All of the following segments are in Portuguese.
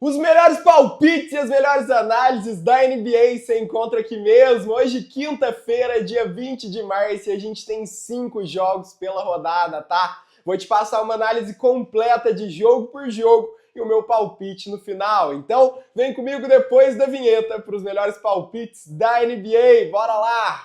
Os melhores palpites e as melhores análises da NBA você encontra aqui mesmo. Hoje, quinta-feira, dia 20 de março, e a gente tem 5 jogos pela rodada, tá? Vou te passar uma análise completa de jogo por jogo e o meu palpite no final. Então, vem comigo depois da vinheta para os melhores palpites da NBA. Bora lá!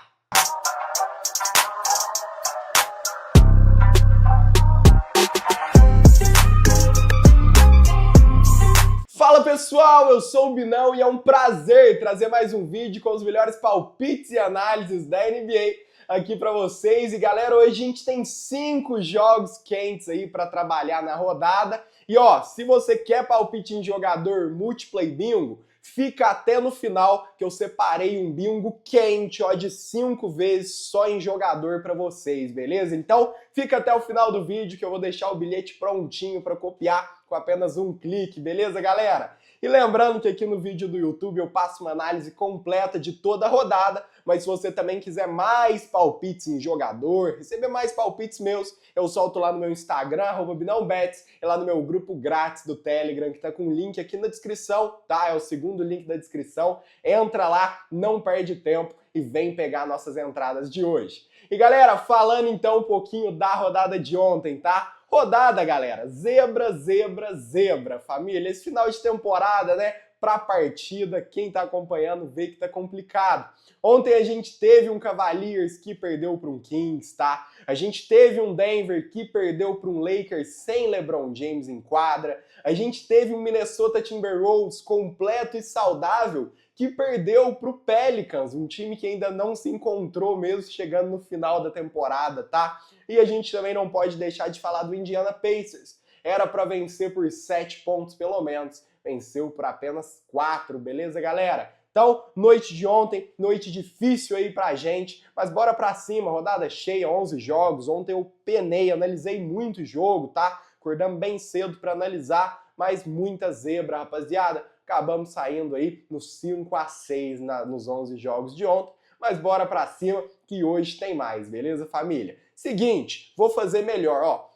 Fala pessoal, eu sou o Binão e é um prazer trazer mais um vídeo com os melhores palpites e análises da NBA aqui para vocês. E galera, hoje a gente tem 5 jogos quentes aí para trabalhar na rodada. E ó, se você quer palpite em jogador múltipla e bingo, fica até no final que eu separei um bingo quente, ó, de 5 vezes só em jogador para vocês, beleza? Então fica até o final do vídeo que eu vou deixar o bilhete prontinho para copiar com apenas um clique, beleza, galera? E lembrando que aqui no vídeo do YouTube eu passo uma análise completa de toda a rodada, mas se você também quiser mais palpites em jogador, receber mais palpites meus, eu solto lá no meu Instagram, @BinãoBets, e lá no meu grupo grátis do Telegram, que tá com o link aqui na descrição, tá? É o segundo link da descrição. Entra lá, não perde tempo e vem pegar nossas entradas de hoje. E galera, falando então um pouquinho da rodada de ontem, tá? Rodada, galera, zebra, zebra, zebra, família. Esse final de temporada, né, pra partida, quem tá acompanhando vê que tá complicado. Ontem a gente teve um Cavaliers que perdeu para um Kings, tá? A gente teve um Denver que perdeu para um Lakers sem LeBron James em quadra. A gente teve um Minnesota Timberwolves completo e saudável que perdeu para o Pelicans, um time que ainda não se encontrou mesmo chegando no final da temporada, tá? E a gente também não pode deixar de falar do Indiana Pacers. Era para vencer por 7 pontos pelo menos, venceu por apenas 4, beleza, galera? Então, noite de ontem, noite difícil aí pra gente, mas bora pra cima, rodada cheia, 11 jogos. Ontem eu penei, analisei muito jogo, tá? Acordamos bem cedo pra analisar, mas muita zebra, rapaziada. Acabamos saindo aí nos 5-6 nos 11 jogos de ontem, mas bora pra cima que hoje tem mais, beleza, família? Seguinte, vou fazer melhor, ó.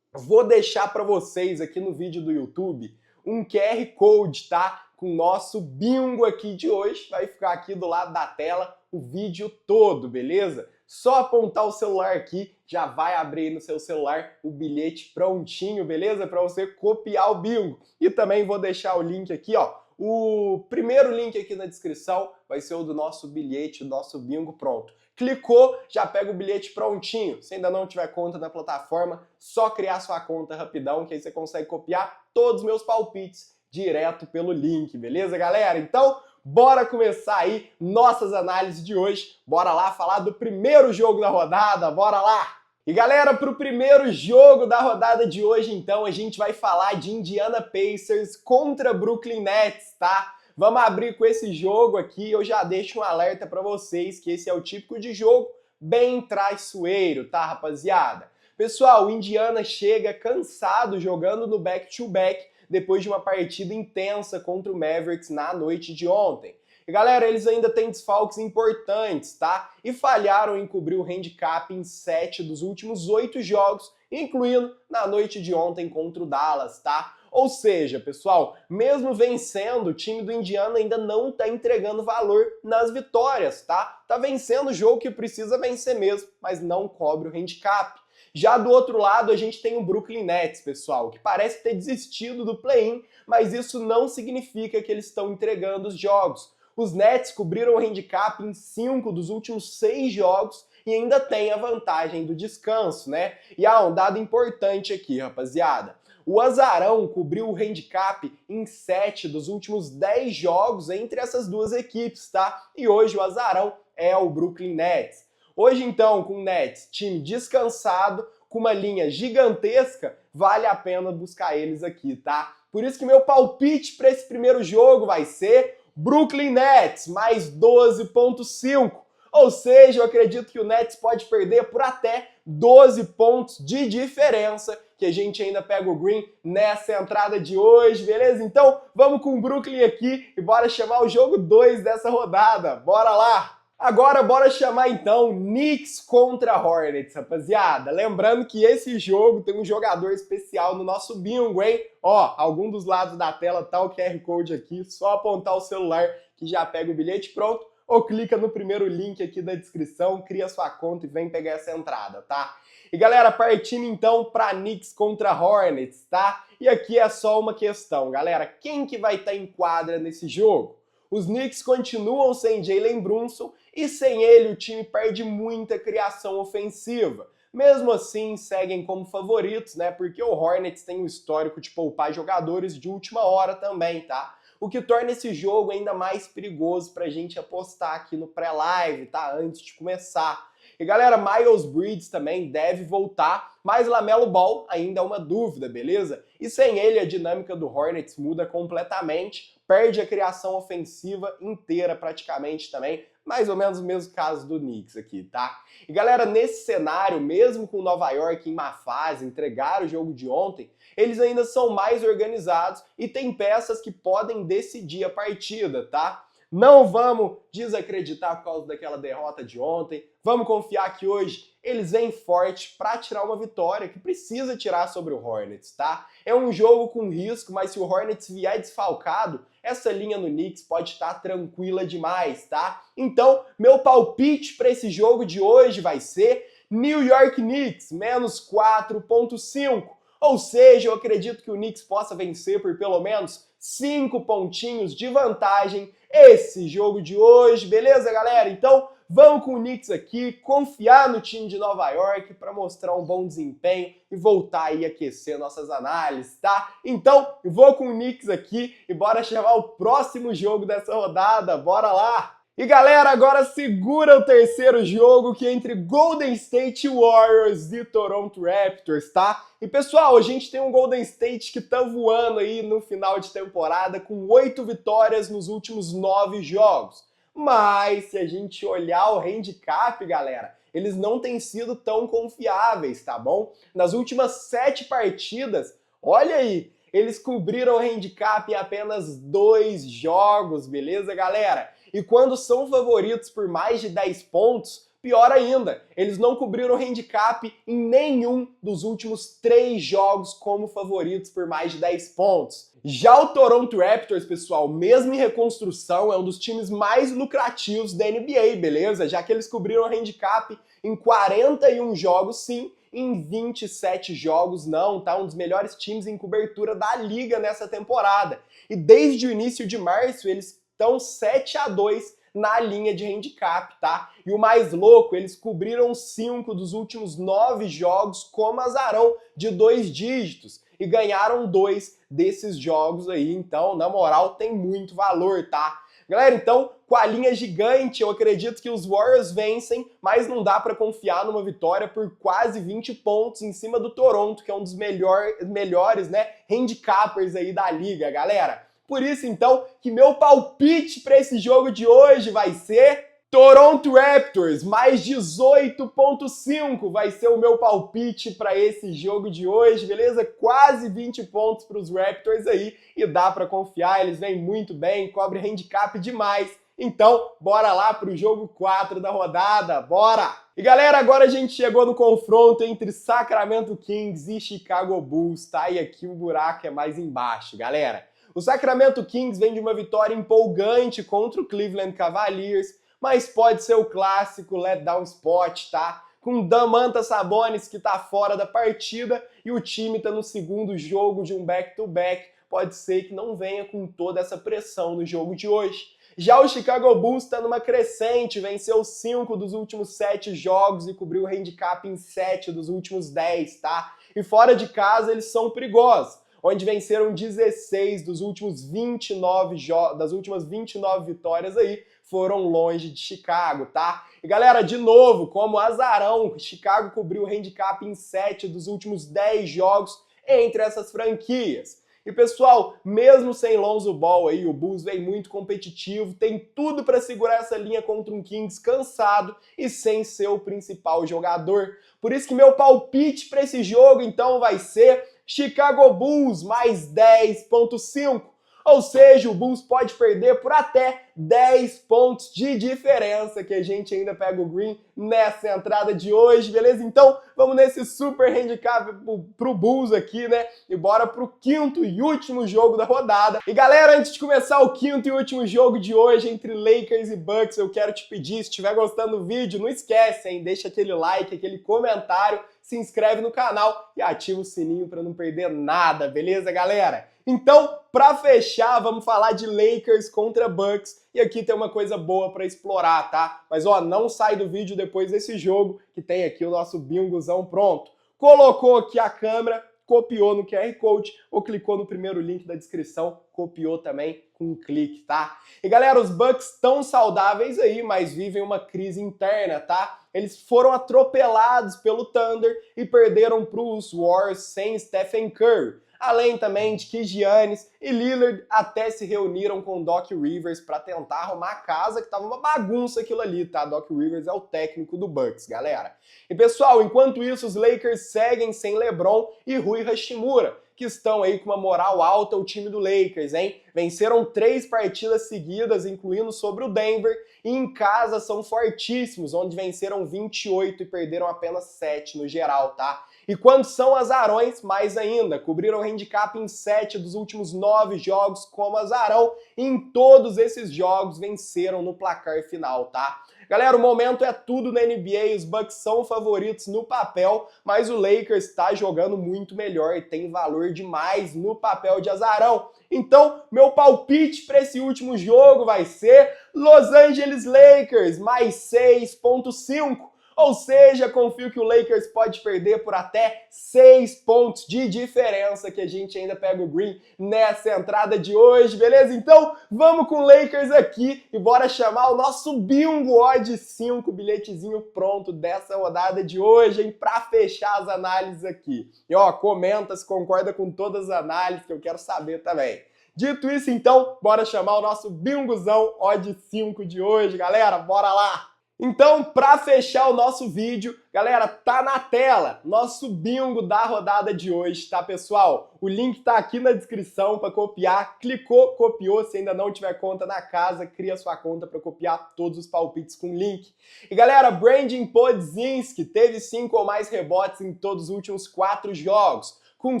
Vou deixar pra vocês aqui no vídeo do YouTube um QR Code, tá? Com o nosso bingo aqui de hoje. Vai ficar aqui do lado da tela o vídeo todo, beleza? Só apontar o celular aqui, já vai abrir no seu celular o bilhete prontinho, beleza? Para você copiar o bingo. E também vou deixar o link aqui, ó. O primeiro link aqui na descrição vai ser o do nosso bilhete, o nosso bingo pronto. Clicou, já pega o bilhete prontinho. Se ainda não tiver conta na plataforma, só criar sua conta rapidão, que aí você consegue copiar todos os meus palpites direto pelo link, beleza, galera? Então, bora começar aí nossas análises de hoje. Bora lá falar do primeiro jogo da rodada, bora lá! E galera, para o primeiro jogo da rodada de hoje, então, a gente vai falar de Indiana Pacers contra Brooklyn Nets, tá? Vamos abrir com esse jogo aqui, eu já deixo um alerta para vocês que esse é o típico de jogo bem traiçoeiro, tá, rapaziada? Pessoal, o Indiana chega cansado jogando no back-to-back depois de uma partida intensa contra o Mavericks na noite de ontem. E galera, eles ainda têm desfalques importantes, tá? E falharam em cobrir o handicap em 7 dos últimos 8 jogos, incluindo na noite de ontem contra o Dallas, tá? Ou seja, pessoal, mesmo vencendo, o time do Indiana ainda não tá entregando valor nas vitórias, tá? Tá vencendo o jogo que precisa vencer mesmo, mas não cobre o handicap. Já do outro lado, a gente tem o Brooklyn Nets, pessoal, que parece ter desistido do play-in, mas isso não significa que eles estão entregando os jogos. Os Nets cobriram o handicap em 5 dos últimos 6 jogos e ainda tem a vantagem do descanso, né? E há um dado importante aqui, rapaziada. O Azarão cobriu o handicap em 7 dos últimos 10 jogos entre essas duas equipes, tá? E hoje o Azarão é o Brooklyn Nets. Hoje, então, com o Nets, time descansado, com uma linha gigantesca, vale a pena buscar eles aqui, tá? Por isso que meu palpite para esse primeiro jogo vai ser Brooklyn Nets, mais 12,5. Ou seja, eu acredito que o Nets pode perder por até 12 pontos de diferença, que a gente ainda pega o Green nessa entrada de hoje, beleza? Então, vamos com o Brooklyn aqui e bora chamar o jogo 2 dessa rodada. Bora lá! Agora bora chamar então Knicks contra Hornets, rapaziada. Lembrando que esse jogo tem um jogador especial no nosso bingo, hein? Ó, algum dos lados da tela tá o QR Code aqui, só apontar o celular que já pega o bilhete pronto, ou clica no primeiro link aqui da descrição, cria sua conta e vem pegar essa entrada, tá? E galera, partindo então para Knicks contra Hornets, tá? E aqui é só uma questão, galera, quem que vai estar em quadra nesse jogo? Os Knicks continuam sem Jalen Brunson e sem ele o time perde muita criação ofensiva. Mesmo assim, seguem como favoritos, né? Porque o Hornets tem um histórico de poupar jogadores de última hora também, tá? O que torna esse jogo ainda mais perigoso pra gente apostar aqui no pré-live, tá? Antes de começar. E galera, Miles Bridges também deve voltar, mas LaMelo Ball ainda é uma dúvida, beleza? E sem ele a dinâmica do Hornets muda completamente, perde a criação ofensiva inteira praticamente também, mais ou menos o mesmo caso do Knicks aqui, tá? E galera, nesse cenário, mesmo com Nova York em má fase, entregar o jogo de ontem, eles ainda são mais organizados e tem peças que podem decidir a partida, tá? Não vamos desacreditar por causa daquela derrota de ontem. Vamos confiar que hoje eles vêm forte para tirar uma vitória que precisa tirar sobre o Hornets, tá? É um jogo com risco, mas se o Hornets vier desfalcado, essa linha no Knicks pode estar tranquila demais, tá? Então, meu palpite para esse jogo de hoje vai ser New York Knicks, menos 4,5. Ou seja, eu acredito que o Knicks possa vencer por pelo menos 5 pontinhos de vantagem esse jogo de hoje, beleza, galera? Então, vamos com o Knicks aqui, confiar no time de Nova York para mostrar um bom desempenho e voltar aí a aquecer nossas análises, tá? Então, eu vou com o Knicks aqui e bora chamar o próximo jogo dessa rodada, bora lá! E galera, agora segura o terceiro jogo que é entre Golden State Warriors e Toronto Raptors, tá? E pessoal, a gente tem um Golden State que tá voando aí no final de temporada com 8 vitórias nos últimos 9 jogos. Mas se a gente olhar o handicap, galera, eles não têm sido tão confiáveis, tá bom? Nas últimas 7 partidas, olha aí, eles cobriram o handicap em apenas 2 jogos, beleza, galera? E quando são favoritos por mais de 10 pontos, pior ainda, eles não cobriram o handicap em nenhum dos últimos 3 jogos como favoritos por mais de 10 pontos. Já o Toronto Raptors, pessoal, mesmo em reconstrução, é um dos times mais lucrativos da NBA, beleza? Já que eles cobriram o handicap em 41 jogos, sim, em 27 jogos não, tá? Um dos melhores times em cobertura da liga nessa temporada. E desde o início de março, eles estão 7-2 na linha de handicap, tá? E o mais louco, eles cobriram 5 dos últimos 9 jogos como azarão de 2 dígitos e ganharam 2 desses jogos aí, então, na moral, tem muito valor, tá? Galera, então, com a linha gigante, eu acredito que os Warriors vencem, mas não dá para confiar numa vitória por quase 20 pontos em cima do Toronto, que é um dos melhores, né, handicappers aí da liga, galera. Por isso, então, que meu palpite para esse jogo de hoje vai ser Toronto Raptors, mais 18,5 vai ser o meu palpite para esse jogo de hoje, beleza? Quase 20 pontos para os Raptors aí e dá para confiar, eles vêm muito bem, cobre handicap demais. Então, bora lá pro jogo 4 da rodada, bora! E galera, agora a gente chegou no confronto entre Sacramento Kings e Chicago Bulls, tá? E aqui o buraco é mais embaixo, galera. O Sacramento Kings vem de uma vitória empolgante contra o Cleveland Cavaliers, mas pode ser o clássico letdown spot, tá? Com Domantas Sabonis que tá fora da partida e o time tá no segundo jogo de um back-to-back, pode ser que não venha com toda essa pressão no jogo de hoje. Já o Chicago Bulls está numa crescente, venceu 5 dos últimos 7 jogos e cobriu o handicap em 7 dos últimos 10, tá? E fora de casa eles são perigosos, onde venceram 16 dos últimos 29 das últimas 29 vitórias aí, foram longe de Chicago, tá? E galera, de novo, como azarão, Chicago cobriu o handicap em 7 dos últimos 10 jogos entre essas franquias. E pessoal, mesmo sem Lonzo Ball aí, o Bulls vem muito competitivo, tem tudo para segurar essa linha contra um Kings cansado e sem ser o principal jogador. Por isso que meu palpite para esse jogo então vai ser Chicago Bulls mais 10,5. Ou seja, o Bulls pode perder por até 10 pontos de diferença, que a gente ainda pega o green nessa entrada de hoje, beleza? Então, vamos nesse super handicap pro Bulls aqui, né? E bora pro quinto e último jogo da rodada. E galera, antes de começar o quinto e último jogo de hoje entre Lakers e Bucks, eu quero te pedir, se estiver gostando do vídeo, não esquece, hein? Deixa aquele like, aquele comentário, se inscreve no canal e ativa o sininho para não perder nada, beleza, galera? Então, para fechar, vamos falar de Lakers contra Bucks. E aqui tem uma coisa boa para explorar, tá? Mas ó, não sai do vídeo depois desse jogo, que tem aqui o nosso bingozão pronto. Colocou aqui a câmera, copiou no QR Code ou clicou no primeiro link da descrição, copiou também com um clique, tá? E galera, os Bucks estão saudáveis aí, mas vivem uma crise interna, tá? Eles foram atropelados pelo Thunder e perderam para os Warriors sem Stephen Curry. Além também de que Giannis e Lillard até se reuniram com Doc Rivers para tentar arrumar a casa, que tava uma bagunça aquilo ali, tá? Doc Rivers é o técnico do Bucks, galera. E pessoal, enquanto isso, os Lakers seguem sem LeBron e Rui Hachimura, que estão aí com uma moral alta o time do Lakers, hein? Venceram 3 partidas seguidas, incluindo sobre o Denver, e em casa são fortíssimos, onde venceram 28 e perderam apenas 7 no geral, tá? E quando são azarões, mais ainda, cobriram o handicap em 7 dos últimos 9 jogos como azarão, e em todos esses jogos venceram no placar final, tá? Galera, o momento é tudo na NBA, os Bucks são favoritos no papel, mas o Lakers está jogando muito melhor e tem valor demais no papel de azarão. Então, meu palpite para esse último jogo vai ser Los Angeles Lakers, mais 6.5. Ou seja, confio que o Lakers pode perder por até 6 pontos de diferença, que a gente ainda pega o green nessa entrada de hoje, beleza? Então, vamos com o Lakers aqui e bora chamar o nosso bingo odd 5, bilhetezinho pronto dessa rodada de hoje, hein? Pra fechar as análises aqui. E ó, comenta se concorda com todas as análises, que eu quero saber também. Dito isso, então, bora chamar o nosso bingozão odd 5 de hoje, galera, bora lá! Então, para fechar o nosso vídeo, galera, tá na tela nosso bingo da rodada de hoje, tá, pessoal? O link tá aqui na descrição para copiar. Clicou, copiou. Se ainda não tiver conta na casa, cria sua conta para copiar todos os palpites com link. E galera, Brandon Podzinski teve 5 ou mais rebotes em todos os últimos 4 jogos, com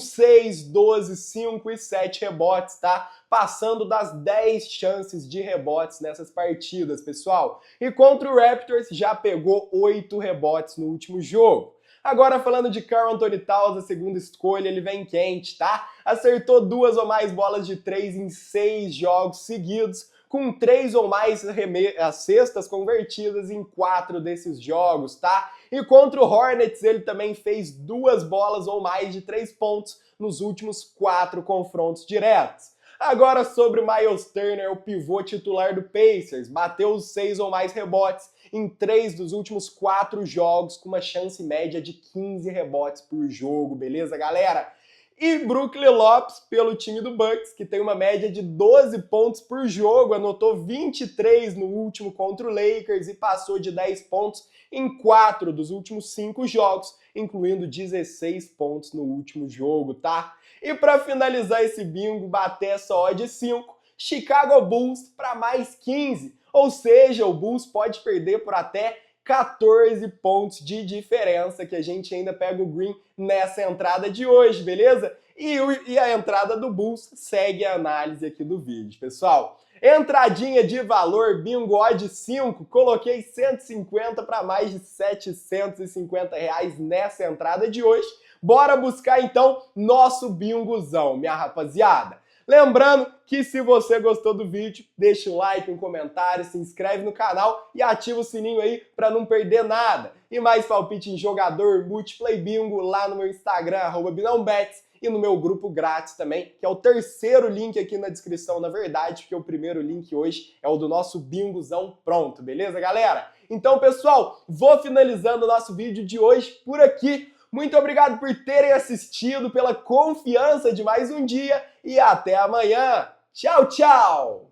6, 12, 5 e 7 rebotes, tá? Passando das 10 chances de rebotes nessas partidas, pessoal. E contra o Raptors já pegou 8 rebotes no último jogo. Agora falando de Karl Anthony Towns, a segunda escolha, ele vem quente, tá? Acertou 2 ou mais bolas de 3 em 6 jogos seguidos, com 3 ou mais cestas convertidas em 4 desses jogos, tá? E contra o Hornets ele também fez 2 bolas ou mais de 3 pontos nos últimos 4 confrontos diretos. Agora sobre o Miles Turner, o pivô titular do Pacers, bateu os 6 ou mais rebotes em 3 dos últimos 4 jogos, com uma chance média de 15 rebotes por jogo, beleza, galera? E Brooklyn Lopes, pelo time do Bucks, que tem uma média de 12 pontos por jogo, anotou 23 no último contra o Lakers e passou de 10 pontos em 4 dos últimos 5 jogos, incluindo 16 pontos no último jogo, tá? E para finalizar esse bingo, bater essa odd 5, Chicago Bulls para mais 15, ou seja, o Bulls pode perder por até 14 pontos de diferença, que a gente ainda pega o green nessa entrada de hoje, beleza? E a entrada do Bulls segue a análise aqui do vídeo, pessoal. Entradinha de valor, bingo odd 5, coloquei 150 para mais de 750 reais nessa entrada de hoje. Bora buscar então nosso bingozão, minha rapaziada. Lembrando que se você gostou do vídeo, deixa um like, um comentário, se inscreve no canal e ativa o sininho aí para não perder nada. E mais palpite em jogador, multiplay bingo lá no meu Instagram, @binãobets, e no meu grupo grátis também, que é o terceiro link aqui na descrição, na verdade, porque o primeiro link hoje é o do nosso bingozão pronto, beleza, galera? Então, pessoal, vou finalizando o nosso vídeo de hoje por aqui. Muito obrigado por terem assistido, pela confiança de mais um dia e até amanhã. Tchau, tchau!